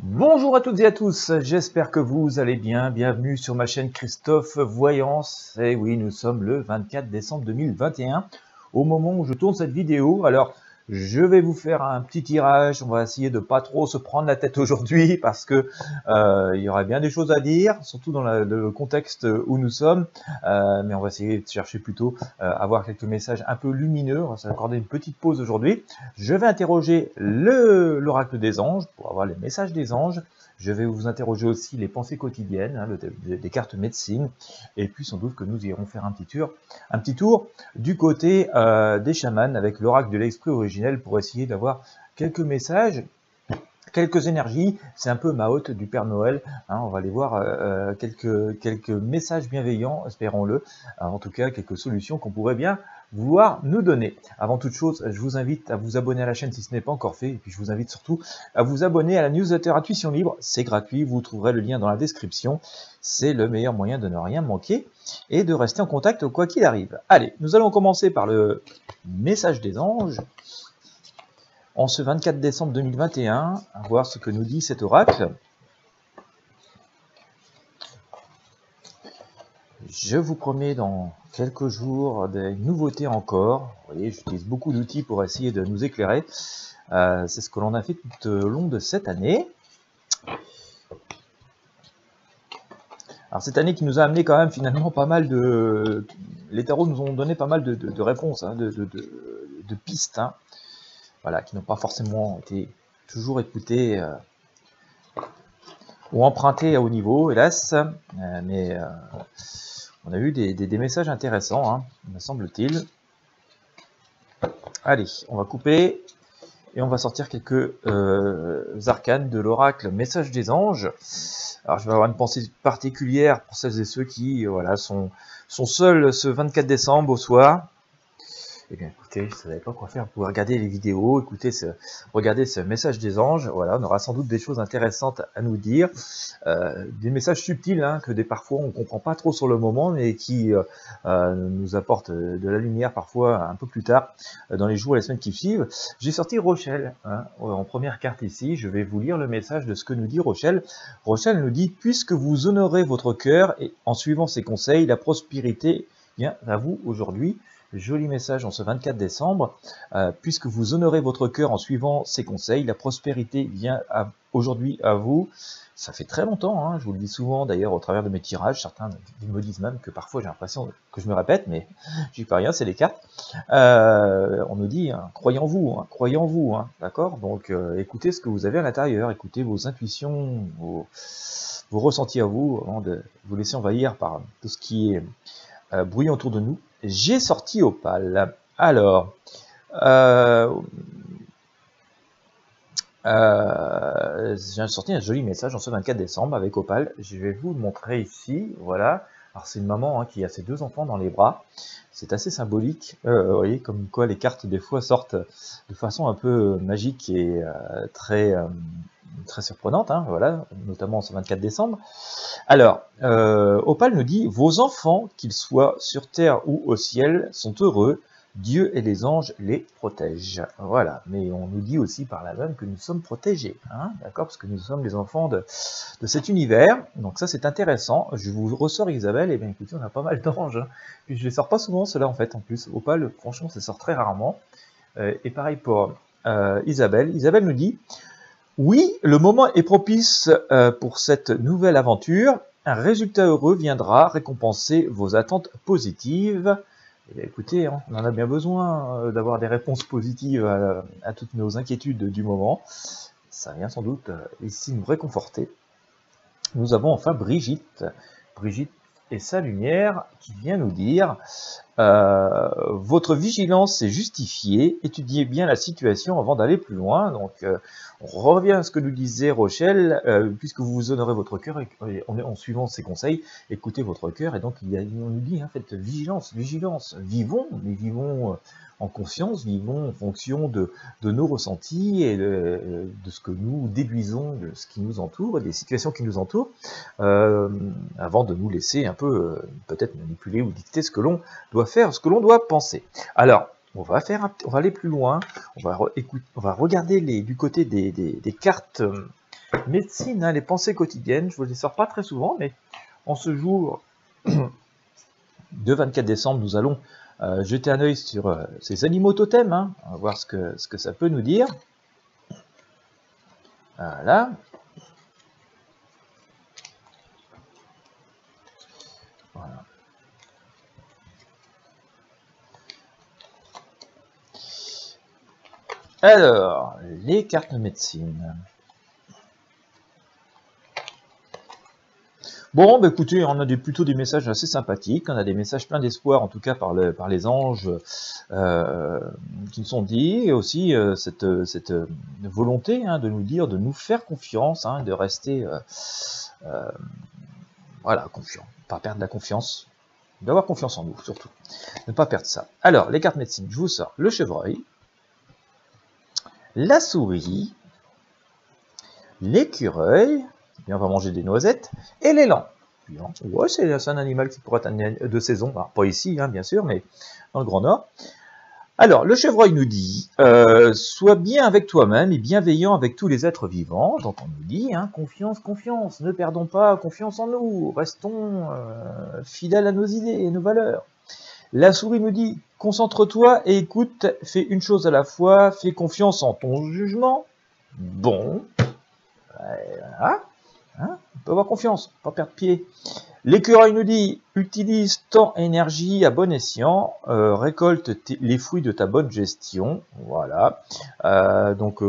Bonjour à toutes et à tous, j'espère que vous allez bien. Bienvenue sur ma chaîne Christophe Voyance. Et oui, nous sommes le 24 décembre 2021, au moment où je tourne cette vidéo. Alors, je vais vous faire un petit tirage. On va essayer de pas trop se prendre la tête aujourd'hui parce que il y aurait bien des choses à dire, surtout dans le contexte où nous sommes. Mais on va essayer de chercher plutôt à avoir quelques messages un peu lumineux. On va s'accorder une petite pause aujourd'hui. Je vais interroger l'oracle des anges pour avoir les messages des anges. Je vais vous interroger aussi les pensées quotidiennes, hein, des cartes médecine. Et puis sans doute que nous irons faire un petit tour du côté des chamans avec l'oracle de l'esprit originel pour essayer d'avoir quelques messages, quelques énergies. C'est un peu ma hôte du Père Noël, hein, on va aller voir quelques messages bienveillants, espérons-le, en tout cas quelques solutions qu'on pourrait bien vouloir nous donner. Avant toute chose, je vous invite à vous abonner à la chaîne si ce n'est pas encore fait, et puis je vous invite surtout à vous abonner à la newsletter Intuition Libre, c'est gratuit, vous trouverez le lien dans la description, c'est le meilleur moyen de ne rien manquer, et de rester en contact quoi qu'il arrive. Allez, nous allons commencer par le message des anges, en ce 24 décembre 2021, à voir ce que nous dit cet oracle. Je vous promets dans quelques jours des nouveautés encore. Vous voyez, j'utilise beaucoup d'outils pour essayer de nous éclairer. C'est ce que l'on a fait tout au long de cette année. Alors cette année qui nous a amené quand même finalement pas mal de... Les tarots nous ont donné pas mal de réponses, hein, de pistes, hein, voilà, qui n'ont pas forcément été toujours écoutées ou empruntées à haut niveau, hélas, mais on a eu des messages intéressants, hein, me semble-t-il. Allez, on va couper et on va sortir quelques arcanes de l'oracle message des anges. Alors je vais avoir une pensée particulière pour celles et ceux qui voilà, sont seuls ce 24 décembre au soir. Eh bien écoutez, je ne savais pas quoi faire, vous pouvez regarder les vidéos, regarder ce message des anges, voilà, on aura sans doute des choses intéressantes à nous dire, des messages subtils, hein, que parfois on ne comprend pas trop sur le moment, mais qui nous apportent de la lumière parfois un peu plus tard, dans les jours et les semaines qui suivent. J'ai sorti Rochelle, hein, en première carte ici, je vais vous lire le message de ce que nous dit Rochelle. Rochelle nous dit, puisque vous honorez votre cœur et en suivant ses conseils, la prospérité vient à vous aujourd'hui. Joli message en ce 24 décembre. Puisque vous honorez votre cœur en suivant ses conseils, la prospérité vient aujourd'hui à vous. Ça fait très longtemps, hein, je vous le dis souvent d'ailleurs au travers de mes tirages. Certains me disent même que parfois j'ai l'impression que je me répète, mais j'y peux rien, c'est les cartes. On nous dit, hein, croyez en vous, hein, d'accord? Donc écoutez ce que vous avez à l'intérieur, écoutez vos intuitions, vos ressentis à vous, avant de vous laisser envahir par tout ce qui est bruyant autour de nous. J'ai sorti Opale. Alors, j'ai sorti un joli message en ce 24 décembre avec Opale. Je vais vous le montrer ici. Voilà. Alors c'est une maman, hein, qui a ses deux enfants dans les bras. C'est assez symbolique. Vous voyez, comme quoi les cartes des fois sortent de façon un peu magique et très surprenante, hein, voilà, notamment ce 24 décembre. Alors, Opale nous dit, vos enfants, qu'ils soient sur terre ou au ciel, sont heureux, Dieu et les anges les protègent. Voilà, mais on nous dit aussi par là même que nous sommes protégés, hein, d'accord, parce que nous sommes les enfants de cet univers, donc ça c'est intéressant. Je vous ressors Isabelle, et bien écoutez, on a pas mal d'anges, hein. Puis je les sors pas souvent ceux-là en fait, en plus, Opale, franchement, ça sort très rarement, et pareil pour Isabelle. Isabelle nous dit, oui, le moment est propice pour cette nouvelle aventure. Un résultat heureux viendra récompenser vos attentes positives. Et écoutez, hein, on en a bien besoin d'avoir des réponses positives à toutes nos inquiétudes du moment. Ça vient sans doute ici nous réconforter. Nous avons enfin Brigitte. Brigitte et sa lumière qui vient nous dire votre vigilance est justifiée, étudiez bien la situation avant d'aller plus loin. Donc on revient à ce que nous disait Rochelle, puisque vous honorez votre cœur en suivant ses conseils, écoutez votre cœur, et donc on nous dit, hein, faites vigilance, vivons, mais vivons en conscience, vivons en fonction de nos ressentis et de ce que nous déduisons de ce qui nous entoure, et des situations qui nous entourent, avant de nous laisser un peu peut-être manipuler ou dicter ce que l'on doit faire, ce que l'on doit penser. Alors, on va aller plus loin, on va regarder du côté des cartes médecine, hein, les pensées quotidiennes. Je vous les sors pas très souvent, mais en ce jour de 24 décembre, nous allons jeter un œil sur ces animaux totems. Hein. On va voir ce que ça peut nous dire. Voilà. Voilà. Alors, les cartes de médecine. Bon, bah écoutez, on a plutôt des messages assez sympathiques, on a des messages pleins d'espoir, en tout cas par les anges qui nous sont dits, et aussi cette volonté hein, de nous dire, de nous faire confiance, hein, de rester voilà, confiant, pas perdre la confiance, d'avoir confiance en nous surtout, ne pas perdre ça. Alors, les cartes médecine, je vous sors le chevreuil, la souris, l'écureuil, et on va manger des noisettes, et l'élan. Ouais, c'est un animal qui pourrait être de saison, alors, pas ici, hein, bien sûr, mais dans le Grand Nord. Alors, le chevreuil nous dit, sois bien avec toi-même et bienveillant avec tous les êtres vivants. Donc on nous dit, hein, confiance, confiance, ne perdons pas confiance en nous, restons fidèles à nos idées et nos valeurs. La souris nous dit, concentre-toi et écoute, fais une chose à la fois, fais confiance en ton jugement. Bon, voilà. Hein, on peut avoir confiance, pas perdre pied. L'écureuil nous dit, utilise ton énergie à bon escient, récolte les fruits de ta bonne gestion. Voilà. Donc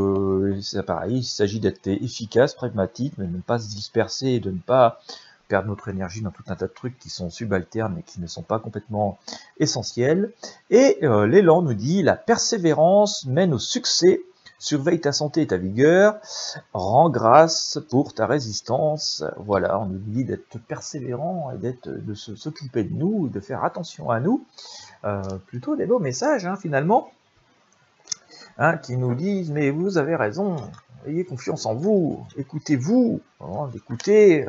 c'est pareil, il s'agit d'être efficace, pragmatique, de ne pas se disperser et de ne pas perdre notre énergie dans tout un tas de trucs qui sont subalternes et qui ne sont pas complètement essentiels. Et l'élan nous dit, la persévérance mène au succès. Surveille ta santé et ta vigueur, rends grâce pour ta résistance. Voilà, on nous dit d'être persévérant et de s'occuper de nous, de faire attention à nous. Plutôt des beaux messages, hein, finalement, hein, qui nous disent, mais vous avez raison, ayez confiance en vous, écoutez-vous, avant d'écouter,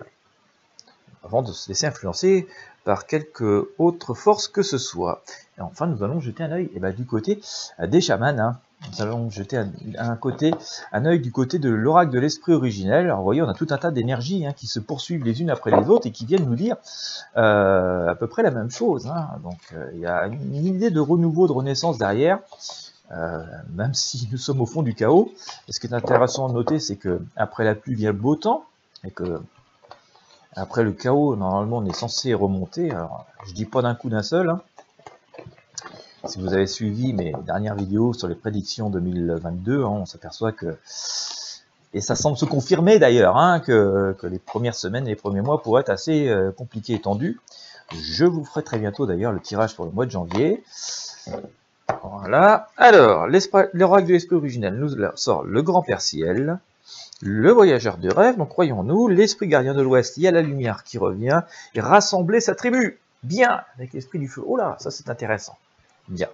avant de se laisser influencer par quelque autre force que ce soit. Et enfin, nous allons jeter un œil du côté des chamans, hein. Nous allons jeter un œil du côté de l'oracle de l'esprit originel. Alors vous voyez, on a tout un tas d'énergies hein, qui se poursuivent les unes après les autres et qui viennent nous dire à peu près la même chose. Hein. Donc il y a une idée de renouveau, de renaissance derrière, même si nous sommes au fond du chaos. Et ce qui est intéressant à noter, c'est que après la pluie vient le beau temps, et que après le chaos, normalement, on est censé remonter. Alors, je dis pas d'un coup d'un seul. Hein. Si vous avez suivi mes dernières vidéos sur les prédictions 2022, hein, on s'aperçoit que, et ça semble se confirmer d'ailleurs, hein, que les premières semaines, les premiers mois pourraient être assez compliqués et tendus. Je vous ferai très bientôt d'ailleurs le tirage pour le mois de janvier. Voilà. Alors, l'oracle de l'esprit originel nous sort le grand Père Ciel, le voyageur de rêve, donc croyons-nous, l'esprit gardien de l'Ouest, il y a la lumière qui revient, et rassembler sa tribu. Bien, avec l'esprit du feu. Oh là, ça c'est intéressant. Bien.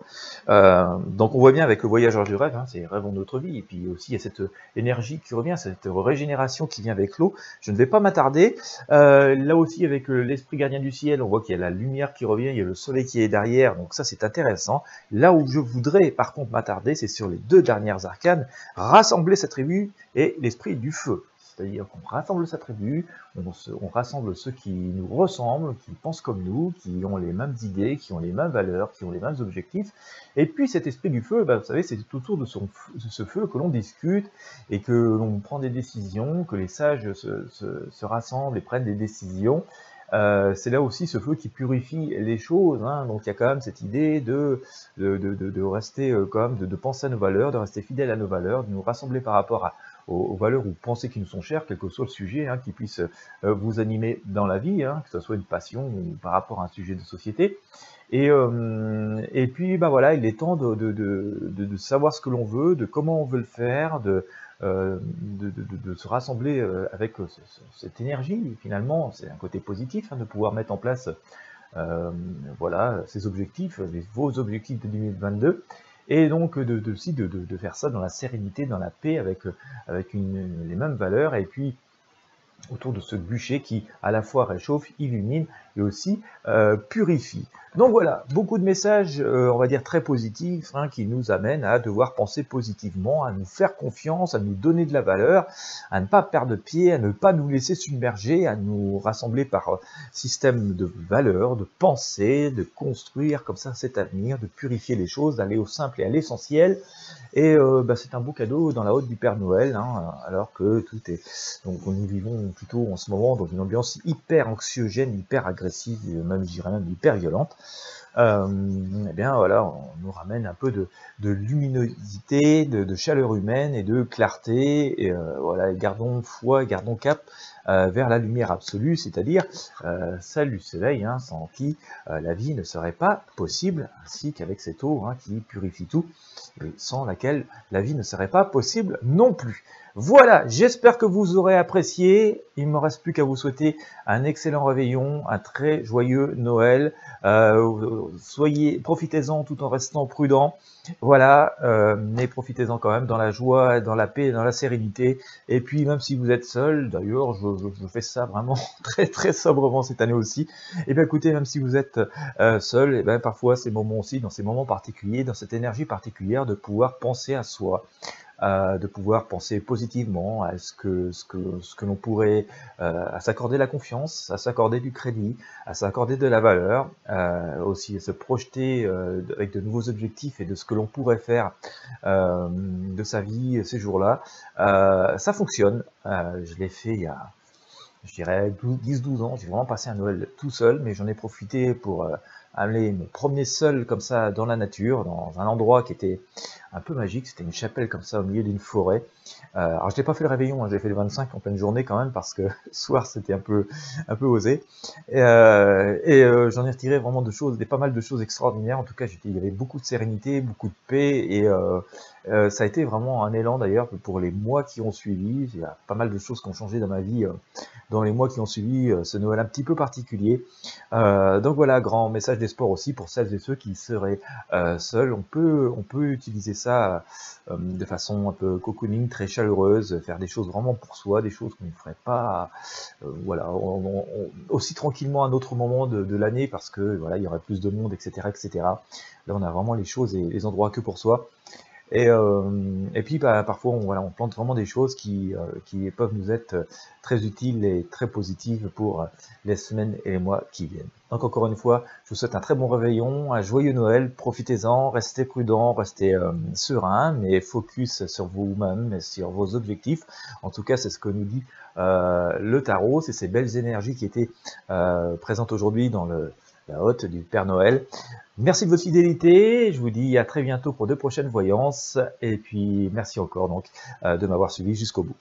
Donc on voit bien avec le voyageur du rêve, hein, c'est rêvons notre vie, et puis aussi il y a cette énergie qui revient, cette régénération qui vient avec l'eau. Je ne vais pas m'attarder. Là aussi avec l'esprit gardien du ciel, on voit qu'il y a la lumière qui revient, il y a le soleil qui est derrière, donc ça c'est intéressant. Là où je voudrais par contre m'attarder, c'est sur les deux dernières arcanes, rassembler sa tribu et l'esprit du feu. C'est-à-dire qu'on rassemble sa tribu, on rassemble ceux qui nous ressemblent, qui pensent comme nous, qui ont les mêmes idées, qui ont les mêmes valeurs, qui ont les mêmes objectifs. Et puis cet esprit du feu, vous savez, c'est autour de ce feu que l'on discute et que l'on prend des décisions, que les sages se rassemblent et prennent des décisions. C'est là aussi ce feu qui purifie les choses, hein. Donc il y a quand même cette idée de rester quand même, de penser à nos valeurs, de rester fidèle à nos valeurs, de nous rassembler par rapport aux valeurs ou pensées qui nous sont chères, quel que soit le sujet, hein, qui puisse vous animer dans la vie, hein, que ce soit une passion ou par rapport à un sujet de société. Et puis voilà, il est temps de savoir ce que l'on veut, de comment on veut le faire, de se rassembler avec cette énergie. Finalement, c'est un côté positif hein, de pouvoir mettre en place voilà, ces objectifs, vos objectifs de 2022. Et donc aussi de faire ça dans la sérénité, dans la paix, avec les mêmes valeurs, et puis autour de ce bûcher qui à la fois réchauffe, illumine et aussi purifie. Donc voilà, beaucoup de messages, on va dire très positifs, hein, qui nous amènent à devoir penser positivement, à nous faire confiance, à nous donner de la valeur, à ne pas perdre pied, à ne pas nous laisser submerger, à nous rassembler par système de valeurs, de pensée, de construire comme ça cet avenir, de purifier les choses, d'aller au simple et à l'essentiel. Et c'est un beau cadeau dans la hotte du Père Noël, hein, alors que tout est... Donc nous vivons plutôt en ce moment dans une ambiance hyper anxiogène, hyper agressive, même je dirais même hyper violente. Eh bien voilà, on nous ramène un peu de luminosité, de chaleur humaine et de clarté. Et voilà, gardons foi, gardons cap vers la lumière absolue, c'est-à-dire celle du soleil, hein, sans qui la vie ne serait pas possible, ainsi qu'avec cette eau, hein, qui purifie tout, et sans laquelle la vie ne serait pas possible non plus. Voilà, j'espère que vous aurez apprécié. Il ne me reste plus qu'à vous souhaiter un excellent réveillon, un très joyeux Noël. Profitez-en tout en restant prudent. Voilà, mais profitez-en quand même dans la joie, dans la paix et dans la sérénité. Et puis même si vous êtes seul, d'ailleurs, je fais ça vraiment très très sobrement cette année aussi. Et bien écoutez, même si vous êtes seul, et bien parfois ces moments aussi, dans ces moments particuliers, dans cette énergie particulière, de pouvoir penser à soi, de pouvoir penser positivement à ce que l'on pourrait, à s'accorder la confiance, à s'accorder du crédit, à s'accorder de la valeur, aussi à se projeter avec de nouveaux objectifs et de ce que l'on pourrait faire de sa vie ces jours-là. Ça fonctionne. Je l'ai fait il y a, je dirais, 10-12 ans. J'ai vraiment passé un Noël tout seul, mais j'en ai profité pour aller me promener seul comme ça dans la nature, dans un endroit qui était un peu magique. C'était une chapelle comme ça au milieu d'une forêt. Alors je n'ai pas fait le réveillon, hein, j'ai fait le 25 en pleine journée quand même parce que le soir c'était un peu osé. J'en ai retiré vraiment pas mal de choses extraordinaires. En tout cas, il y avait beaucoup de sérénité, beaucoup de paix et ça a été vraiment un élan d'ailleurs pour les mois qui ont suivi. Il y a pas mal de choses qui ont changé dans ma vie dans les mois qui ont suivi ce Noël un petit peu particulier. Donc voilà, grand message d'espoir aussi pour celles et ceux qui seraient seuls. On peut utiliser ça de façon un peu cocooning, très chaleureuse, faire des choses vraiment pour soi, des choses qu'on ne ferait pas voilà, aussi tranquillement à un autre moment de l'année parce que voilà, il y aurait plus de monde, etc., etc. Là, on a vraiment les choses et les endroits que pour soi. Et puis parfois on plante vraiment des choses qui peuvent nous être très utiles et très positives pour les semaines et les mois qui viennent. Donc encore une fois, je vous souhaite un très bon réveillon, un joyeux Noël, profitez-en, restez prudents, restez sereins, mais focus sur vous-même et sur vos objectifs. En tout cas, c'est ce que nous dit le tarot, c'est ces belles énergies qui étaient présentes aujourd'hui dans la hotte du Père Noël. Merci de votre fidélité, je vous dis à très bientôt pour de prochaines voyances, et puis merci encore donc de m'avoir suivi jusqu'au bout.